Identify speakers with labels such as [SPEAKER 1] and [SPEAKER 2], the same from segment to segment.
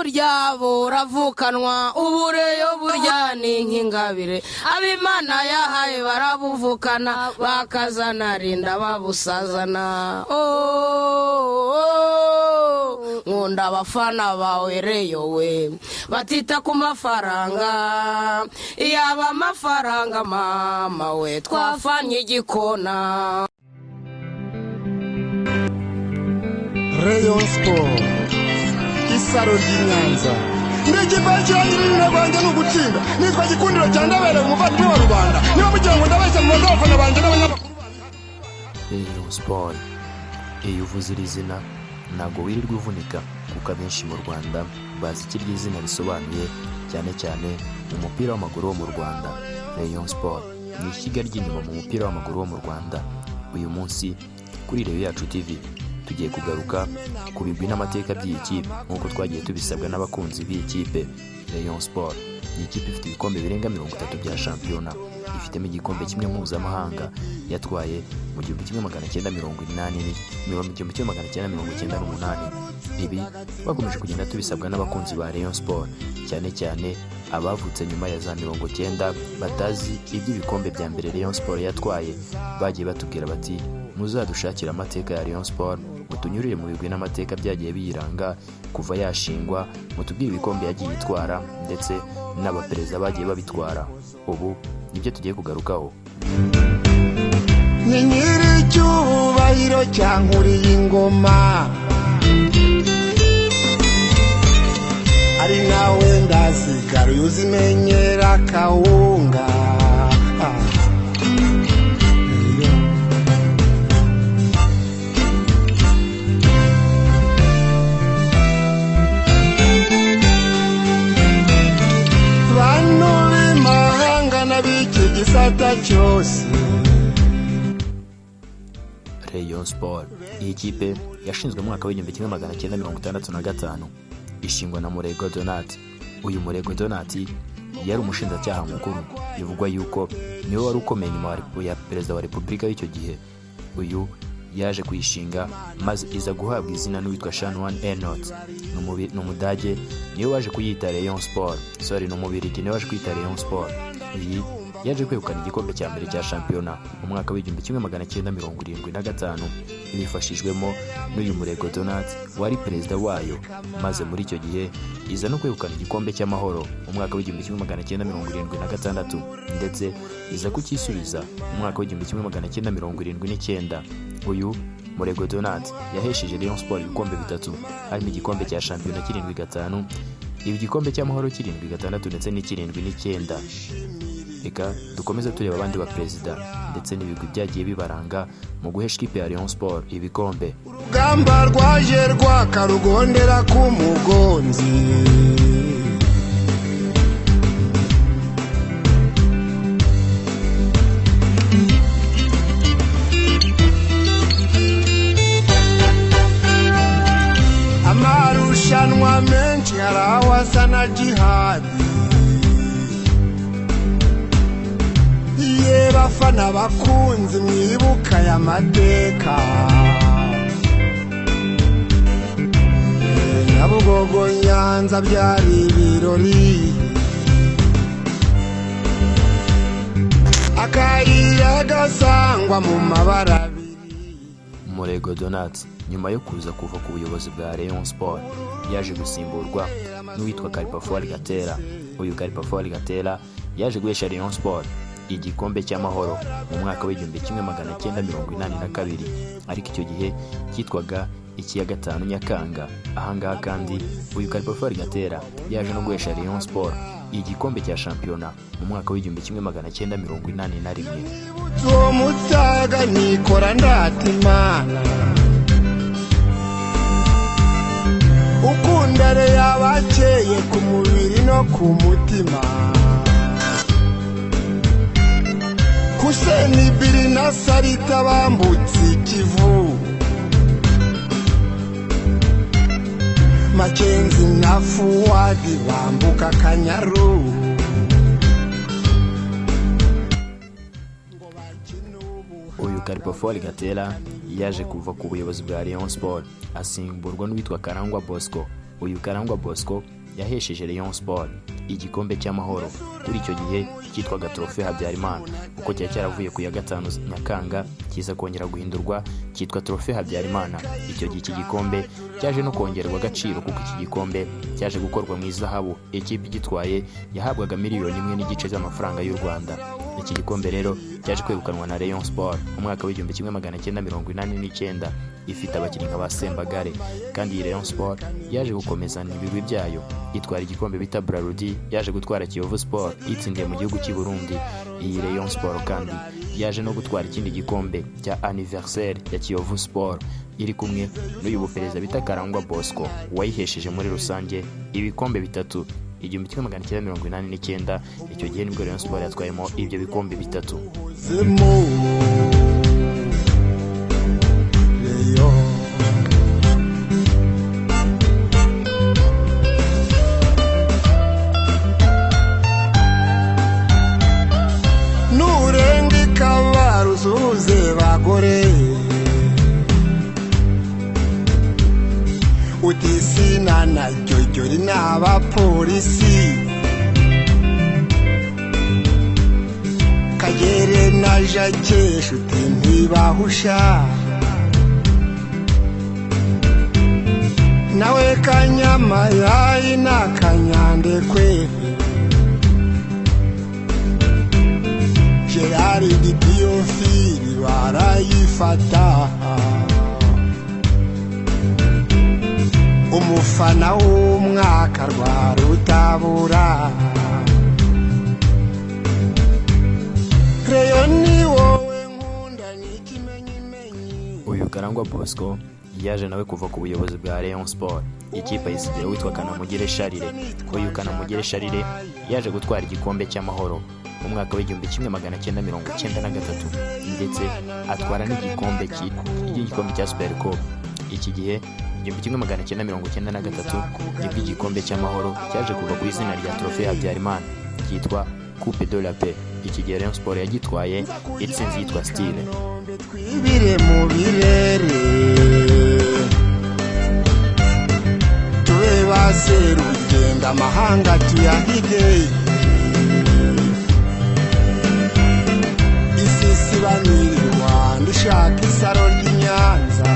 [SPEAKER 1] burya buravukanwa ubureyo burya ni nk'ingabire abimana yahaye barabuvukana bakazana rinda babusazana nkunda abafana bawe reyo we batita ku mafaranga iyaba amafaranga mama we twafanye igikona.
[SPEAKER 2] Rayon Sport isaro ry'Inyanza n'ikibazo nyirina rwanje n'ugutsinda nitwa gikundiro cya Ndabere umuvandimwe wa rubanda niba mugira ngo ndabeshya mu bafana banje n'abanyamakuru.
[SPEAKER 3] Rayon Sport iyo uvuze iri zina ntabwo wirirwa uvunika kuko abenshi mu Rwanda bazi icyo iryo zina risobanuye cyane cyane umupira w'amaguru wo mu Rwanda. Rayon Sport ni ishyiga ry'inyuma mu mupira w'amaguru wo mu Rwanda. Uyu munsi kuri Rayon Yacu TV tugiye kugaruka ku bigwi n'amateka by'iyi kipe nk'uko twagiye tubisabwa n'abakunzi b'iyi kipe. Rayon Sport ni ikipe ifite ibikombe birenga 30 bya shampiyona, ifitemo igikombe kimwe mpuzamahanga yatwaye mu 1998. Ibi bakomeje kugenda tubisabwa n'abakunzi ba Rayon Sport, cyane cyane abavutse nyuma ya za 90 batazi iby'ibikombe bya mbere Rayon Sport yatwaye. Bagiye batubwira bati muzadushakira amateka ya Rayon Sport, mutunyurire mu bigwi n'amateka byagiye biyiranga kuva yashingwa, mutubwire ibikombe yagiye itwara ndetse n'abaperezida bagiye babitwara. Ubu nibyo tugiye kugarukaho.
[SPEAKER 2] Ni nyiri cyubahiro cyankuriye ingoma ari nawe ndasigara uzimenyera kawunga.
[SPEAKER 3] Rayon Sport iyi kipe yashinzwe mu mwaka w'1965 ishingwa na Murego Donat. Uyu Murego Donat yari umushinjacyaha mukuru, bivugwa yuko niwe wari ukomeye nyuma ya perezida wa repubulika y'icyo gihe. Uyu yaje kuyishinga maze iza guhabwa izina n'uwitwa Shanwan Ernot n'umudage, niwe waje kuyita Rayon Sport. N'umubirigi niwe waje kuyita Rayon Sport. Iyi yaje kwegukana igikombe cya mbere cya shampiyona mu mwaka w'1975 ibifashijwemo n'uyu Murego Donat wari perezida wayo, maze muri icyo gihe iza no kwegukana igikombe cy'amahoro mu mwaka w'1976 ndetse iza kucyisubiza mu mwaka w'1979. Uyu Murego Donat yahesheje Rayon Sport ibikombe bitatu, harimo igikombe cya shampiyona 7-5, igikombe cy'amahoro 7-6 ndetse n'7-9. Reka dukomeze tureba abandi ba perezida ndetse n'ibigwi byagiye bibaranga mu guhesha ikipe ya Rayon Sport ibikombe.
[SPEAKER 2] Gamba rwaje rwakarugondera ku mugonzi amarushanwa menshi harawasa na jihadi. Bafana bakunzi mwibuka ya mateka Nyabugogo Nyanza byari ibirori akayira gasangwa mu mabara abiri.
[SPEAKER 3] Murego Donat nyuma yo kuza kuva ku buyobozi bwa Rayon Sport yaje gusimburwa n'uwitwa Kalipafwali Gatera. Uyu Kalipafwali Gatera yaje guhesha Rayon Sport igikombe cy'amahoro mu mwaka w'1982, ariko icyo gihe cyitwaga icya 5 Nyakanga. Ahangaha kandi uyu Kalipafwali Gatera yaje no guhesha Rayon Sport igikombe cya shampiyona mu mwaka w'1981.
[SPEAKER 2] Uwo mutaga nikora ndatimana ukundare yabakeye ku mubiri no ku mutima. Hussein Biri na Sarita bambutse Kivu, Makenzi na Fuadi bambuka Kanyaru.
[SPEAKER 3] Uyu Kalipafwali Gatera yaje kuva ku buyobozi bwa Rayon Sport asimburwa n'uwitwa Karangwa Bosco. uyu Karangwa Bosco yahesheje Rayon Sport igikombe cy'amahoro kuri icyo gihe cyitwaga Trophée Habyarimana, uko cyari cyaravuye ku ya 5 Nyakanga kiza kongera guhindurwa cyitwa Trophée Habyarimana. Icyo gihe iki gikombe cyaje no kongerwa agaciro kuko iki gikombe cyaje gukorwa mu izahabu. Ikipe gitwaye yahabwaga miliyoni 1.5 z'amafaranga y'u Rwanda. Iki gikombe rero cyaje kwegukanwa na Rayon Sport mu mwaka wa 1989 ifite abakinnyi nka Basembagare, kandi iyi Rayon Sport yaje gukomezana ibigwi byayo itwara igikombe bita Brarudi, yaje gutwara Kiyovu Sport itsindiye mu gihugu cy'i Burundi. Iyi Rayon Sport kandi yaje no gutwara ikindi gikombe cya anniversaire ya Kiyovu Sport iri kumwe n'uyu bupereza bita Karangwa Bosco wayihesheje muri rusange ibikombe bitatu. 1989 icyo gihe nibwo Rayon Sport yatwayemo ibyo bikombe bitatu.
[SPEAKER 2] Nurenga ikabaruzuze bagore utisina na jyojyori n'abapolisi Kagere na Jacques nshuti ntibahusha nawe Kanyamayayi na Kanyandekwe Gerard Diofili barayifata umufana w'umwaka rwa Rutabura Rayon ni wowe nkunda n'ikimenyimenyi.
[SPEAKER 3] Uyu Karangwa Bosco yaje nawe kuva ku buyobozi bwa Rayon Sport, ikipe yisigaye witwa Kanamugire Charire. Uyu Kanamugire Charire yaje gutwara igikombe cy'amahoro mu mwaka wa 1993 ndetse atwara n'igikombe cya Super Cup. Iki gihe 1993 nibwo igikombe cy'amahoro cyaje kuva ku izina rya Trophée Habyarimana cyitwa Coupe de la Paix. Iki gihe Rayon Sport yagitwaye itsinzi yitwa Style.
[SPEAKER 2] Twibire mu birere tube baserugenda amahanga tuyahige isisibanirwa ndishaka isaro ry'Inyanza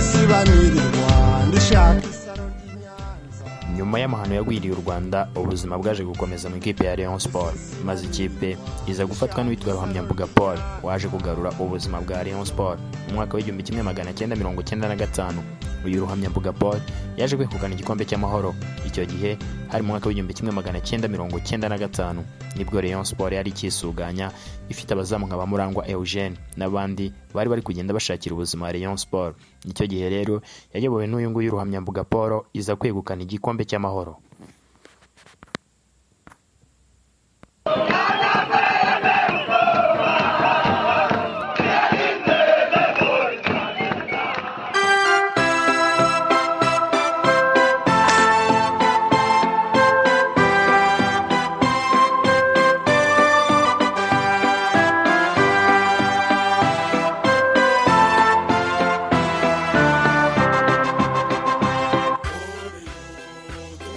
[SPEAKER 2] isisibanirwa ndishaka isaro ry'Inyanza.
[SPEAKER 3] Nyuma y'amahano yagwiriye u Rwanda, ubuzima bwaje gukomeza mu ikipe ya Rayon Sport, maze ikipe iza gufatwa n'uwitwa Ruhamyambuga Paul waje kugarura ubuzima bwa Rayon Sport mu mwaka wa 1995. Uyu Ruhamyambuga Paul yaje kwegukana igikombe cy'amahoro. Icyo gihe hari mu mwaka wa 1995 nibwo Rayon Sport yari ikisuganya ifite abazamu nka Bamurangwa Eugene n'abandi bari kugenda bashakira ubuzima Rayon Sport. Icyo gihe rero yayobowe n'uyu nguyu Ruhamyambuga Paul iza kwegukana igikombe cy'amahoro.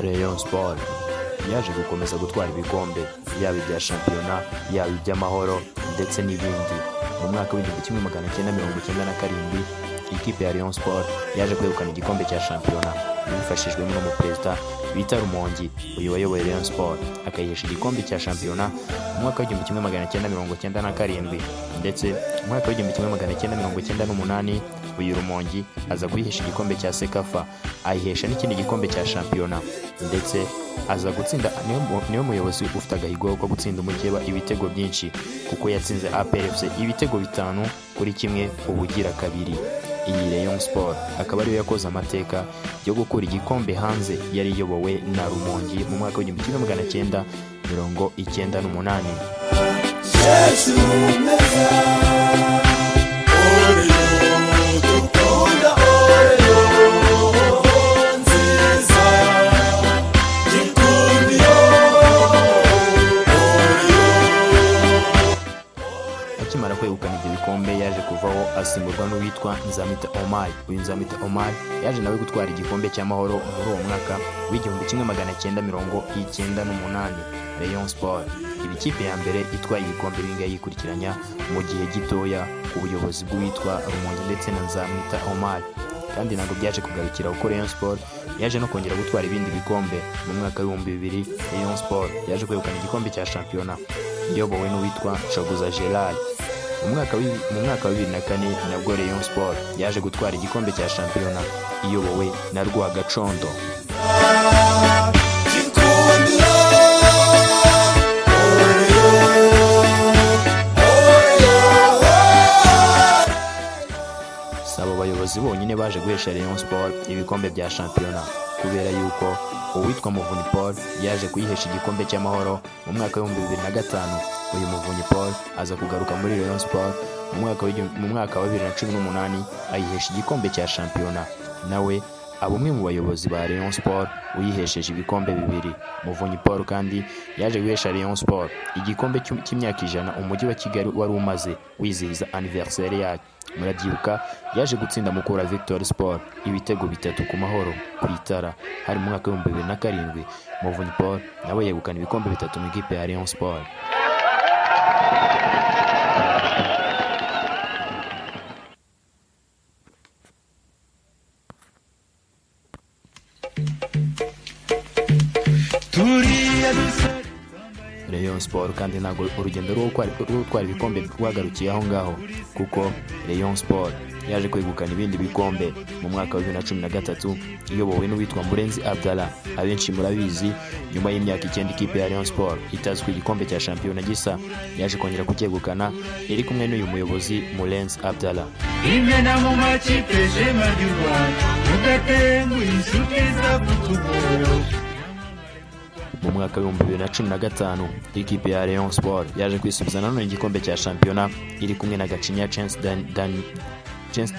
[SPEAKER 3] Rayon Sport yaje gukomeza gutwara ibikombe yaba ibya shampiyona yaba iby'amahoro ndetse n'ibindi. Mu mwaka wa 1997 ikipe ya Rayon Sport yaje kwegukana igikombe cya shampiyona bifashijwemo n'umuperezida bita Rumongi. Uyu wayoboye Rayon Sport akayihesha igikombe cya shampiyona mu mwaka wa 1997 ndetse mu mwaka wa 1998 uyu Rumongi aza kuyihesha igikombe cya Sekafa, ayihesha n'ikindi gikombe cya shampiyona ndetse aza gutsinda. Niyo muyobozi ufite agahigo ko gutsinda umukeba ibitego byinshi kuko yatsinze APRFC ibitego 5-1 ubugira kabiri. Iyi Rayon Sport akaba ariyo yakoze amateka yo gukura igikombe hanze yari iyobowe na Rumongi mu mwaka wa 1998. Akimara kwegukana ibyo bikombe yaje kuvaho asimburwa n'uwitwa Nzamwita Omar. Uyu Nzamwita Omar yaje nawe gutwara igikombe cy'amahoro muri uwo mwaka w'1998 Rayon Sport. Ibi kipe ya mbere itwaye ibikombe bingahe yikurikiranya mu gihe gitoya ku buyobozi bw'uwitwa Rumonge ndetse na Nzamwita Omar. Kandi ntabwo byaje kugarukira kuko Rayon Sport yaje no kongera gutwara ibindi bikombe. Mu mwaka w'2000 Rayon Sport yaje kwegukana igikombe cya shampiyona iyobowe n'uwitwa Shoguza Gerard. Mu mwaka wa 2004 nabwo Rayon Sport yaje gutwara igikombe cya shampiyona iyobowe na Rwagacondo. Sabo bayobozi bonyine baje guhesha Rayon Sport ibikombe bya shampiyona, kubera yuko uwitwa Muvunyi Paul yaje kuyihesha igikombe cy'amahoro mu mwaka wa 2005. Uyu Muvunyi Paul aza kugaruka muri Rayon Sport mu mwaka wa 2018 ayihesha igikombe cya shampiyona. Nawe abumwe mu bayobozi ba Rayon Sport uyihesheje ibikombe bibiri. Muvunyi Paul kandi yaje guhesha Rayon Sport igikombe cy'imyaka 100 umujyi wa Kigali wari umaze wizihiza anniversaire yacyo. Murabyibuka yaje gutsinda Mukura Victory Sport ibitego 3 ku mahoro ku Itara hari mu mwaka wa 2007. Muvunyi Paul nawe yegukana ibikombe 3 mu ikipe ya Rayon Sport. Rayon Sport kandi ntabwo urugendo rwo gutwara ibikombe rwagarukiye aho ngaho, kuko Rayon Sport yaje kwegukana ibindi bikombe mu mwaka wa 2013 iyobowe n'uwitwa Murenzi Abdallah. Abenshi murabizi, nyuma y'imyaka 9 ikipe ya Rayon Sport itazwi igikombe cya shampiyona gisa yaje kongera kucyegukana iri kumwe n'uyu muyobozi Murenzi Abdallah.
[SPEAKER 4] Imena mu makipe shema ry'u Rwanda udatenguha inshuti za football.
[SPEAKER 3] Mu mwaka wa 2015 ikipe ya Rayon Sport yaje kwisubiza nanone igikombe cya shampiyona iri kumwe na Gacinya Chance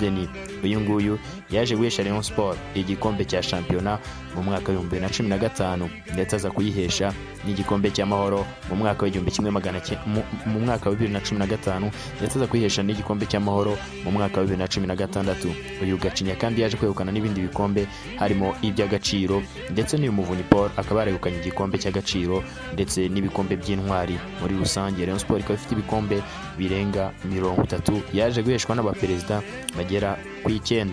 [SPEAKER 3] Denis. Uyu nguyu yaje guhesha Rayon Sport igikombe cya shampiyona mu mwaka wa 2015 ndetse aza kuyihesha n'igikombe cy'amahoro mu mwaka wa 2015 ndetse aza kuyihesha n'igikombe cy'amahoro mu mwaka wa 2016. Uyu Gacinya kandi yaje kwegukana n'ibindi bikombe harimo iby'agaciro, ndetse n'uyu Muvunyi Paul akaba yaregukanye igikombe cy'agaciro ndetse n'ibikombe by'intwari. Muri rusange Rayon Sport ikaba ifite ibikombe birenga 30 yaje guheshwa n'abaperezida bagera ku 9.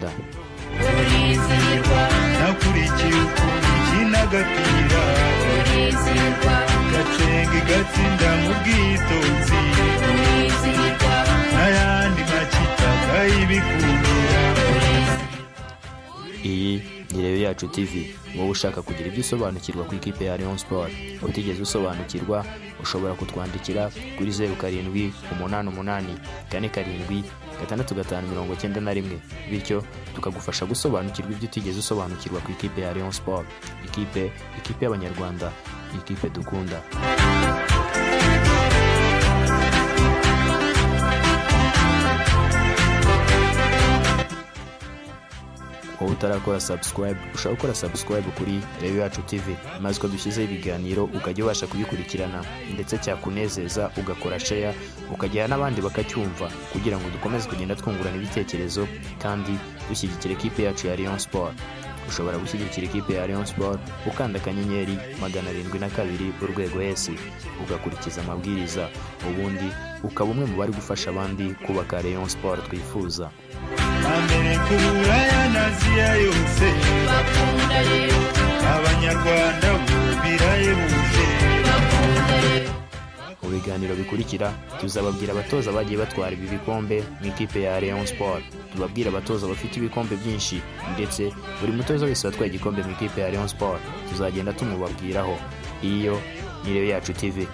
[SPEAKER 4] Nakurikiye ukina agapira gacenga gatsinda mu bwitonzi n'ayandi makipe akayibikundira.
[SPEAKER 3] Iyi ni Rayon Yacu TV. Wowe ushaka kugira ibyo usobanukirwa ku ikipe ya Rayon Sport utigeze usobanukirwa, ushobora kutwandikira kuri 0788476591, bityo tukagufasha gusobanukirwa ibyo utigeze usobanukirwa ku ikipe ya Rayon Sport. Ikipe y'Abanyarwanda, ikipe dukunda. Wowe utarakora subscribe, ushaka gukora subscribe kuri Rayon Yacu TV, maze ko dushyizeho ibiganiro ukajya ubasha kubikurikirana, ndetse cyakunezeza ugakora share ukajya n'abandi bakacyumva, kugira ngo dukomeze kugenda twungurana ibitekerezo kandi dushyigikira ikipe yacu ya Rayon Sport. Ushobora gushyigikira ikipe ya Rayon Sport ukanda akanyenyeri 702 urwego hesi, ugakurikiza amabwiriza, ubundi ukaba umwe mu bari gufasha abandi kubaka Rayon Sport twifuza.
[SPEAKER 4] Ambere kuraya naziya yose bakunda Rayon, Abanyarwanda bubiraye buje bakunda Rayon.
[SPEAKER 3] Mu biganiro bikurikira tuzababwira abatoza bagiye batwara ibi bikombe mu ikipe ya Rayon Sport. Tubabwira abatoza bafite ibikombe byinshi, ndetse buri mutoza wese watwaye igikombe mu ikipe ya Rayon Sport tuzagenda tumubabwiraho. Iyo ni Rayon Yacu TV.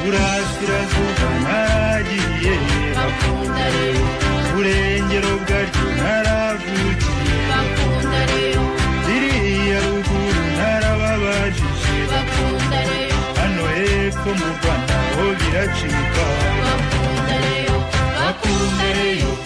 [SPEAKER 4] Burasirazuba naragiye bakunda Rayon, Burengero bwaryo naravukiye bakunda Rayon, iriya ruguru narababajije bakunda Rayon, hano hepfo mu Rwanda ho biracika bakunda Rayon, bakunda Rayon.